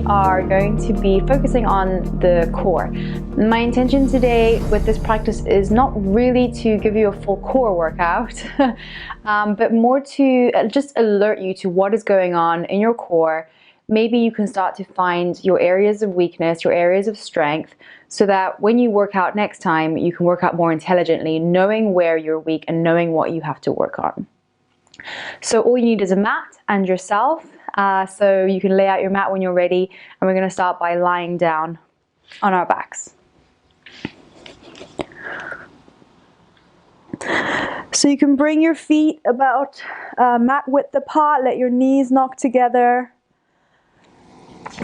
are going to be focusing on the core. My intention today with this practice is not really to give you a full core workout, but more to just alert you to what is going on in your core. Maybe you can start to find your areas of weakness, your areas of strength, so that when you work out next time, you can work out more intelligently, knowing where you're weak and knowing what you have to work on. So all you need is a mat and yourself. So you can lay out your mat when you're ready, and we're going to start by lying down on our backs. So you can bring your feet about mat width apart, let your knees knock together.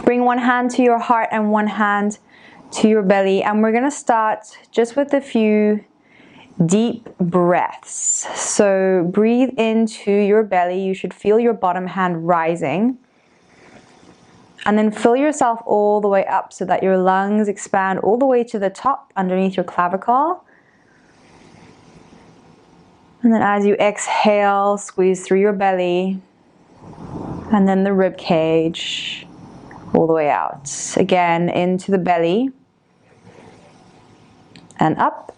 Bring one hand to your heart and one hand to your belly, and we're going to start just with a few deep breaths. So breathe into your belly. You should feel your bottom hand rising, and then fill yourself all the way up so that your lungs expand all the way to the top underneath your clavicle. And then as you exhale, squeeze through your belly and then the rib cage all the way out. Again, into the belly and up.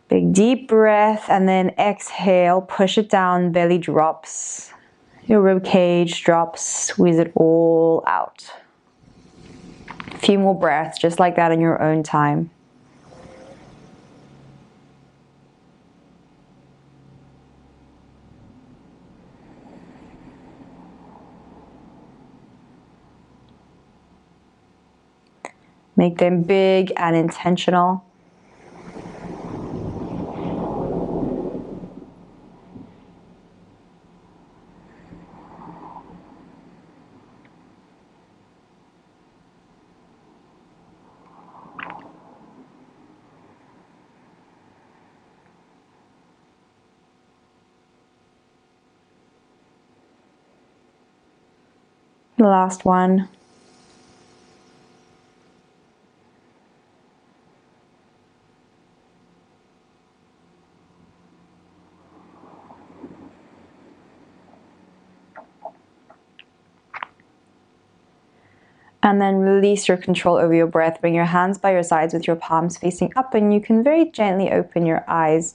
Big deep breath, and then exhale, push it down, belly drops. Your rib cage drops, squeeze it all out. A few more breaths, just like that in your own time. Make them big and intentional. The last one. And then release your control over your breath. Bring your hands by your sides with your palms facing up, and you can very gently open your eyes.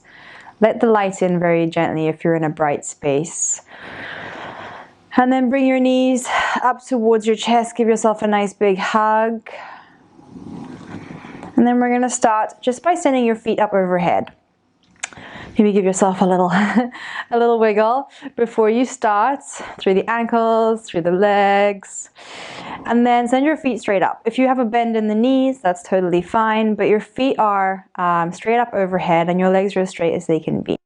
Let the light in very gently if you're in a bright space. And then bring your knees up towards your chest. Give yourself a nice big hug. And then we're going to start just by sending your feet up overhead. Maybe give yourself a little wiggle before you start, through the ankles, through the legs, and then send your feet straight up. If you have a bend in the knees, that's totally fine, but your feet are straight up overhead and your legs are as straight as they can be.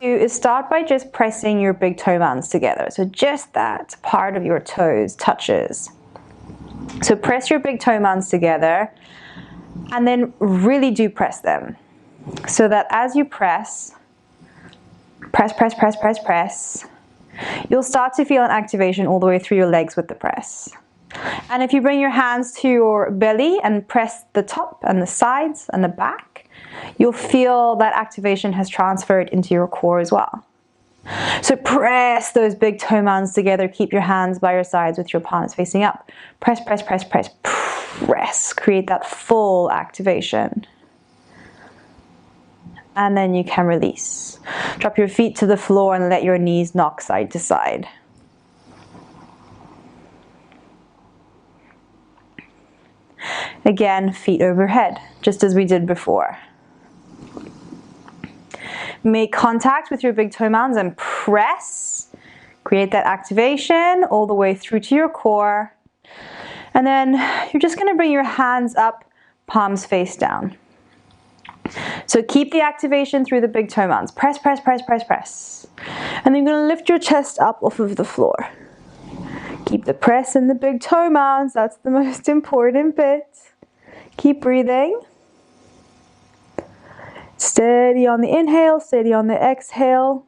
Is start by just pressing your big toe mounds together. So just that part of your toes touches. So press your big toe mounds together and then really do press them. So that as you press, you'll start to feel an activation all the way through your legs with the press. And if you bring your hands to your belly and press the top and the sides and the back, you'll feel that activation has transferred into your core as well. So press those big toe mounds together. Keep your hands by your sides with your palms facing up. Press. Create that full activation. And then you can release. Drop your feet to the floor and let your knees knock side to side. Again, feet overhead, just as we did before. Make contact with your big toe mounds and press. Create that activation all the way through to your core. And then you're just going to bring your hands up, palms face down. So keep the activation through the big toe mounds. Press. And then you're going to lift your chest up off of the floor. Keep the press in the big toe mounds. That's the most important bit. Keep breathing. Steady on the inhale, steady on the exhale.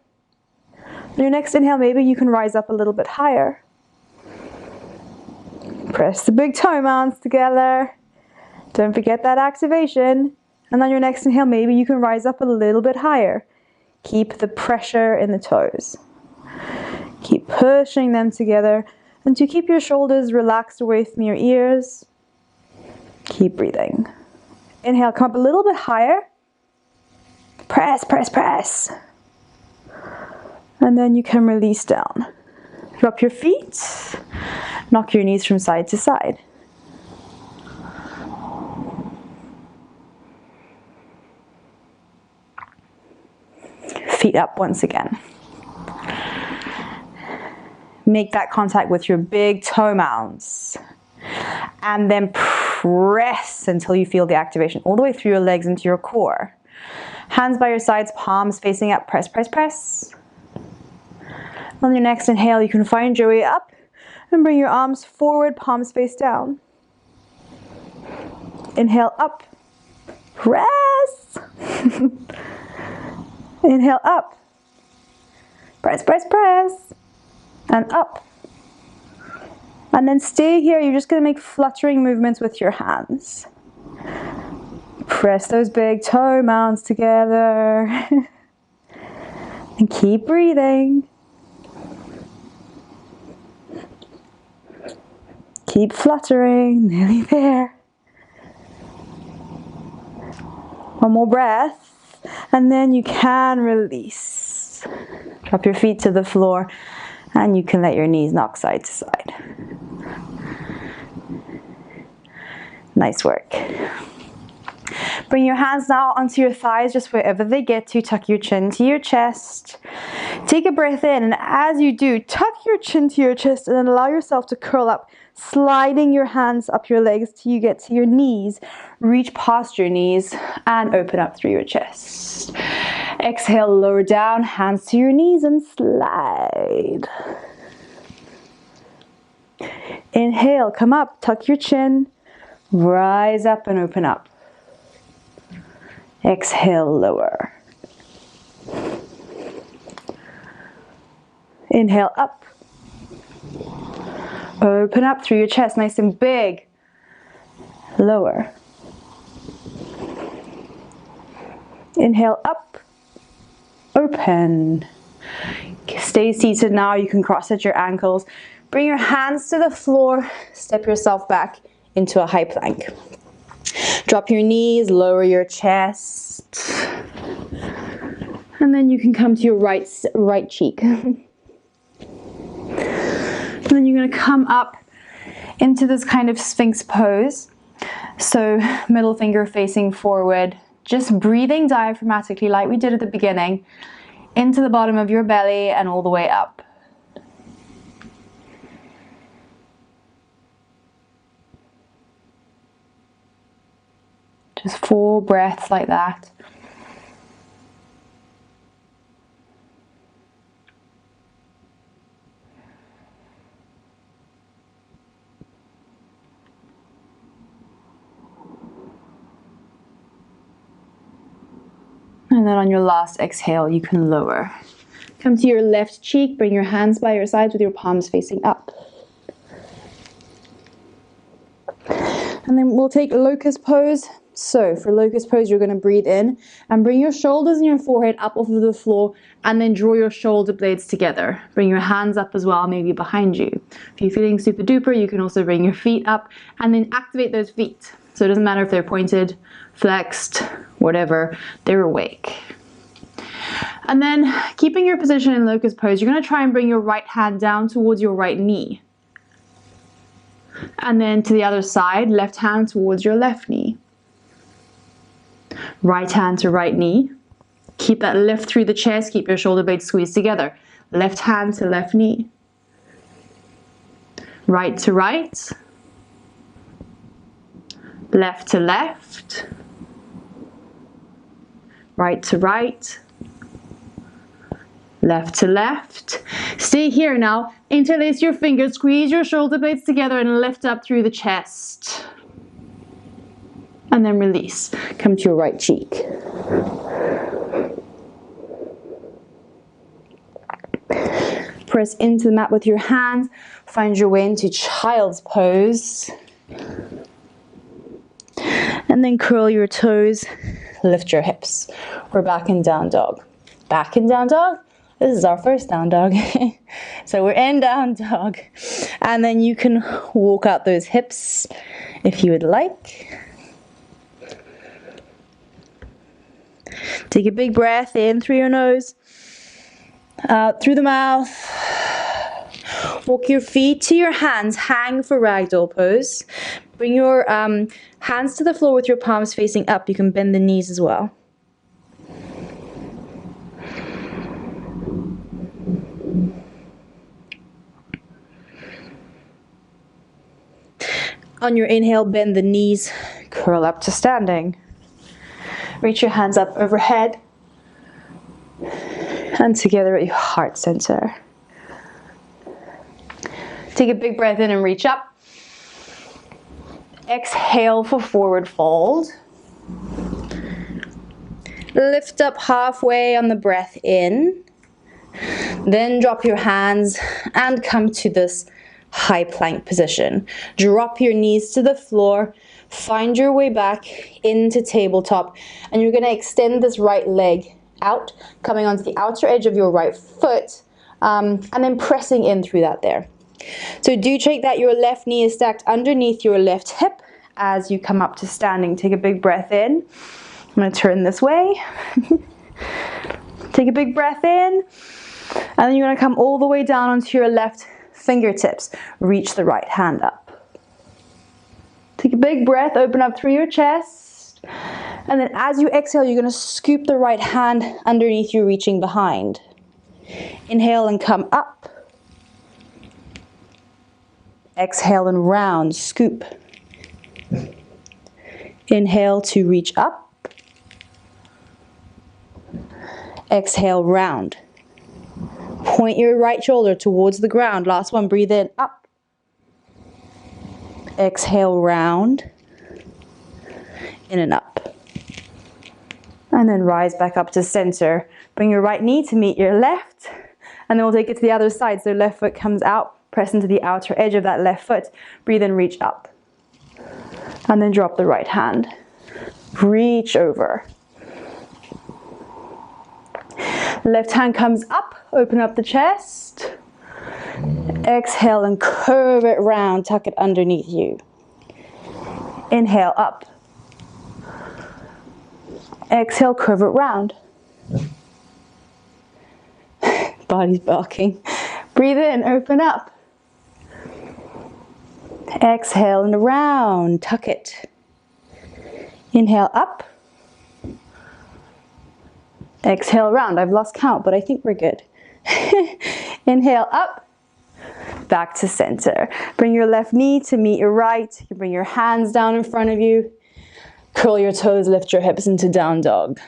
On your next inhale, maybe you can rise up a little bit higher. Press the big toe mounds together. Don't forget that activation. And on your next inhale, maybe you can rise up a little bit higher. Keep the pressure in the toes. Keep pushing them together. And to keep your shoulders relaxed away from your ears, keep breathing. Inhale, come up a little bit higher. Press, press, press. And then you can release down. Drop your feet. Knock your knees from side to side. Feet up once again. Make that contact with your big toe mounds. And then press until you feel the activation all the way through your legs into your core. Hands by your sides, palms facing up. Press, press, press. On your next inhale, you can find your way up and bring your arms forward, palms face down. Inhale up. Press. Inhale up. Press, press, press. And up. And then stay here. You're just going to make fluttering movements with your hands. Press those big toe mounds together. And keep breathing. Keep fluttering. Nearly there. One more breath. And then you can release. Drop your feet to the floor. And you can let your knees knock side to side. Nice work. Bring your hands now onto your thighs, just wherever they get to. Tuck your chin to your chest. Take a breath in, and as you do, tuck your chin to your chest and then allow yourself to curl up, sliding your hands up your legs till you get to your knees. Reach past your knees and open up through your chest. Exhale, lower down, hands to your knees and slide. Inhale, come up, tuck your chin, rise up and open up. Exhale, lower. Inhale, up. Open up through your chest, nice and big. Lower. Inhale, up. Open. Stay seated now. You can cross at your ankles. Bring your hands to the floor. Step yourself back into a high plank. Drop your knees, lower your chest. And then you can come to your right cheek. And then you're going to come up into this kind of Sphinx pose. So middle finger facing forward. Just breathing diaphragmatically like we did at the beginning. Into the bottom of your belly and all the way up. Just 4 breaths like that. And then on your last exhale, you can lower. Come to your left cheek, bring your hands by your sides with your palms facing up. And then we'll take locust pose. So for locust pose, you're going to breathe in and bring your shoulders and your forehead up off of the floor and then draw your shoulder blades together. Bring your hands up as well, maybe behind you. If you're feeling super duper, you can also bring your feet up and then activate those feet. So it doesn't matter if they're pointed, flexed, whatever, they're awake. And then keeping your position in locust pose, you're going to try and bring your right hand down towards your right knee. And then to the other side, left hand towards your left knee. Right hand to right knee. Keep that lift through the chest, keep your shoulder blades squeezed together. Left hand to left knee. Right to right. Left to left. Right to right. Left to left. Stay here now. Interlace your fingers, squeeze your shoulder blades together and lift up through the chest. And then release. Come to your right cheek. Press into the mat with your hands. Find your way into child's pose. And then curl your toes. Lift your hips. We're back in down dog. Back in down dog. This is our first down dog. So we're in down dog. And then you can walk out those hips if you would like. Take a big breath in through your nose, out through the mouth. Walk your feet to your hands, hang for ragdoll pose. Bring your hands to the floor with your palms facing up. You can bend the knees as well. On your inhale, bend the knees, curl up to standing. Reach your hands up overhead and together at your heart center. Take a big breath in and reach up. Exhale for forward fold. Lift up halfway on the breath in. Then drop your hands and come to this high plank position. Drop your knees to the floor. Find your way back into tabletop. And you're going to extend this right leg out, coming onto the outer edge of your right foot, and then pressing in through that there. So do check that your left knee is stacked underneath your left hip as you come up to standing. Take a big breath in. I'm going to turn this way. Take a big breath in. And then you're going to come all the way down onto your left fingertips. Reach the right hand up. Take a big breath, open up through your chest. And then as you exhale, you're going to scoop the right hand underneath you, reaching behind. Inhale and come up. Exhale and round, scoop. Inhale to reach up. Exhale, round. Point your right shoulder towards the ground. Last one, breathe in, up. Exhale, round. In and up. And then rise back up to center. Bring your right knee to meet your left. And then we'll take it to the other side. So left foot comes out. Press into the outer edge of that left foot. Breathe in, reach up. And then drop the right hand. Reach over. Left hand comes up. Open up the chest. Exhale and curve it round. Tuck it underneath you. Inhale, up. Exhale, curve it round. Body's barking. Breathe in, open up. Exhale and around, tuck it. Inhale up. Exhale round. I've lost count, but I think we're good. Inhale up. Back to center. Bring your left knee to meet your right. You can bring your hands down in front of you. Curl your toes, lift your hips into down dog.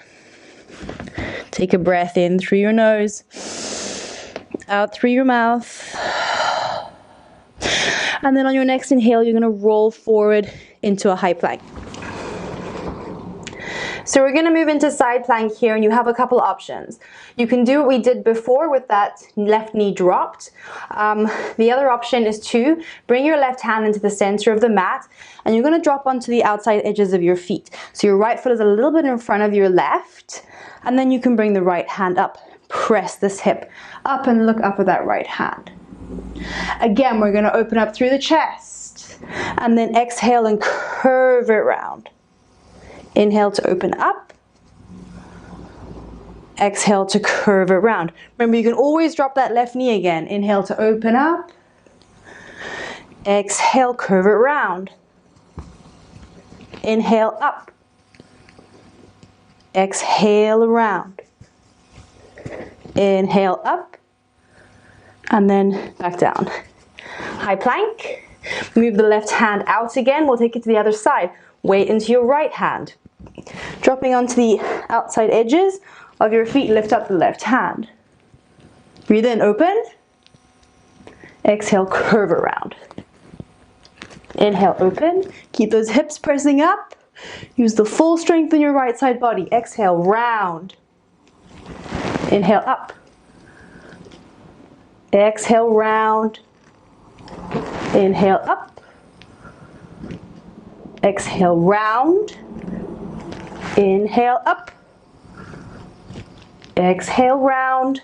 Take a breath in through your nose. Out through your mouth. And then on your next inhale, you're going to roll forward into a high plank. So we're going to move into side plank here, and you have a couple options. You can do what we did before with that left knee dropped. The other option is to bring your left hand into the center of the mat, and you're going to drop onto the outside edges of your feet. So your right foot is a little bit in front of your left, and then you can bring the right hand up. Press this hip up and look up at that right hand. Again, we're going to open up through the chest and then exhale and curve it round. Inhale to open up. Exhale to curve it round. Remember, you can always drop that left knee again. Inhale to open up. Exhale, curve it round. Inhale up. Exhale around. Inhale up. And then back down. High plank. Move the left hand out again. We'll take it to the other side. Weight into your right hand. Dropping onto the outside edges of your feet, lift up the left hand. Breathe in, open. Exhale, curve around. Inhale, open. Keep those hips pressing up. Use the full strength in your right side body. Exhale, round. Inhale, up. Exhale, round. Inhale, up. Exhale, round. Inhale, up. Exhale, round.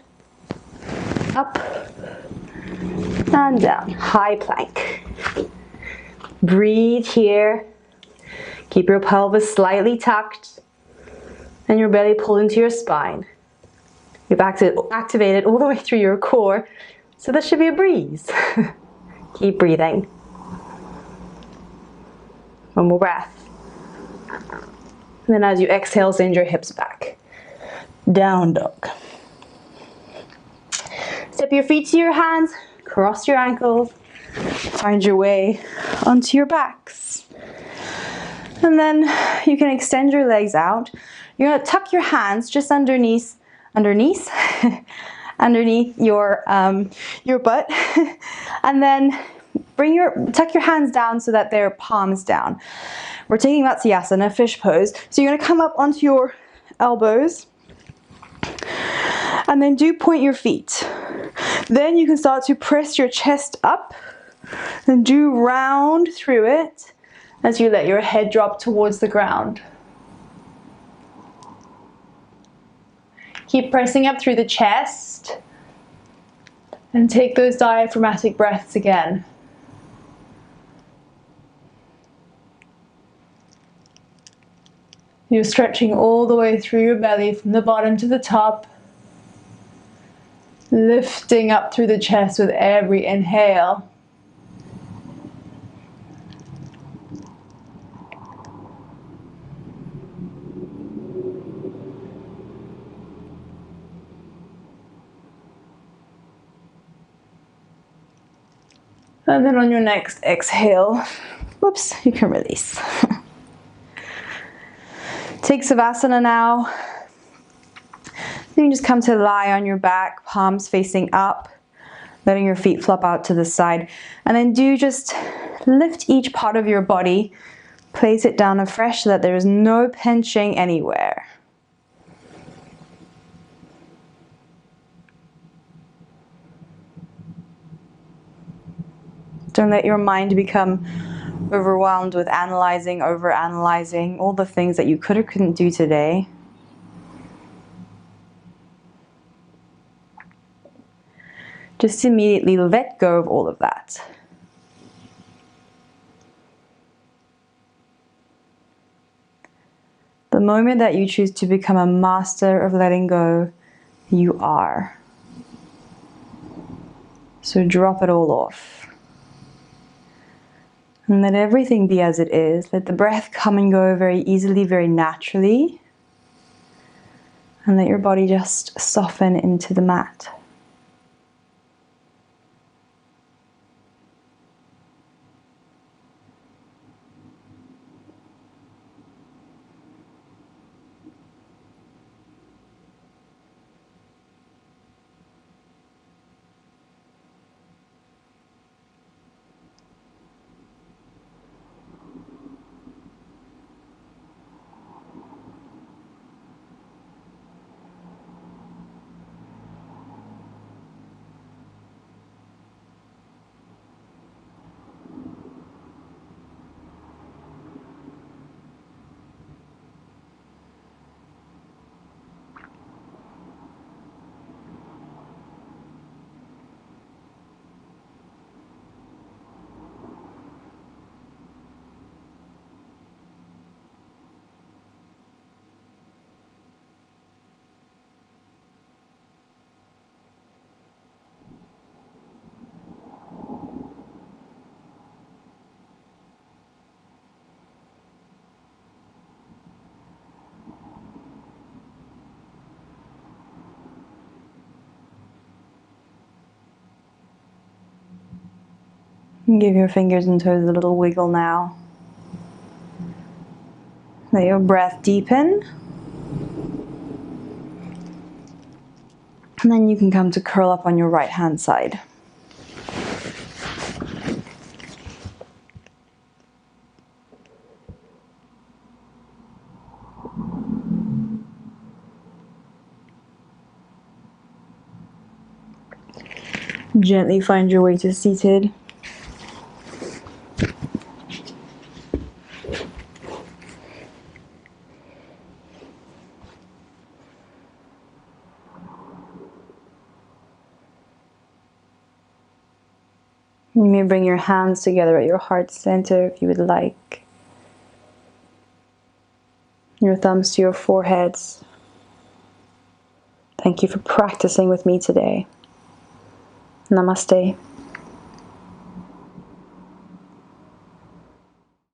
Up and down, high plank. Breathe here. Keep your pelvis slightly tucked and your belly pulled into your spine. You've activated all the way through your core, so that should be a breeze. Keep breathing. One more breath. And then as you exhale, send your hips back. Down dog. Step your feet to your hands, cross your ankles, find your way onto your backs. And then you can extend your legs out. You're gonna tuck your hands just underneath your butt, and then tuck your hands down so that they're palms down. We're taking Matsyasana, fish pose. So you're gonna come up onto your elbows, and then do point your feet. Then you can start to press your chest up and do round through it as you let your head drop towards the ground. Keep pressing up through the chest and take those diaphragmatic breaths again. You're stretching all the way through your belly from the bottom to the top, lifting up through the chest with every inhale. And then on your next exhale, whoops, you can release. Take Savasana now. Then you just come to lie on your back, palms facing up, letting your feet flop out to the side. And then do just lift each part of your body, place it down afresh so that there is no pinching anywhere. Don't let your mind become overwhelmed with analyzing, overanalyzing, all the things that you could or couldn't do today. Just immediately let go of all of that. The moment that you choose to become a master of letting go, you are. So drop it all off. And let everything be as it is. Let the breath come and go very easily, very naturally. And let your body just soften into the mat. Give your fingers and toes a little wiggle now. Let your breath deepen. And then you can come to curl up on your right hand side. Gently find your way to seated. You may bring your hands together at your heart center if you would like. Your thumbs to your foreheads. Thank you for practicing with me today. Namaste.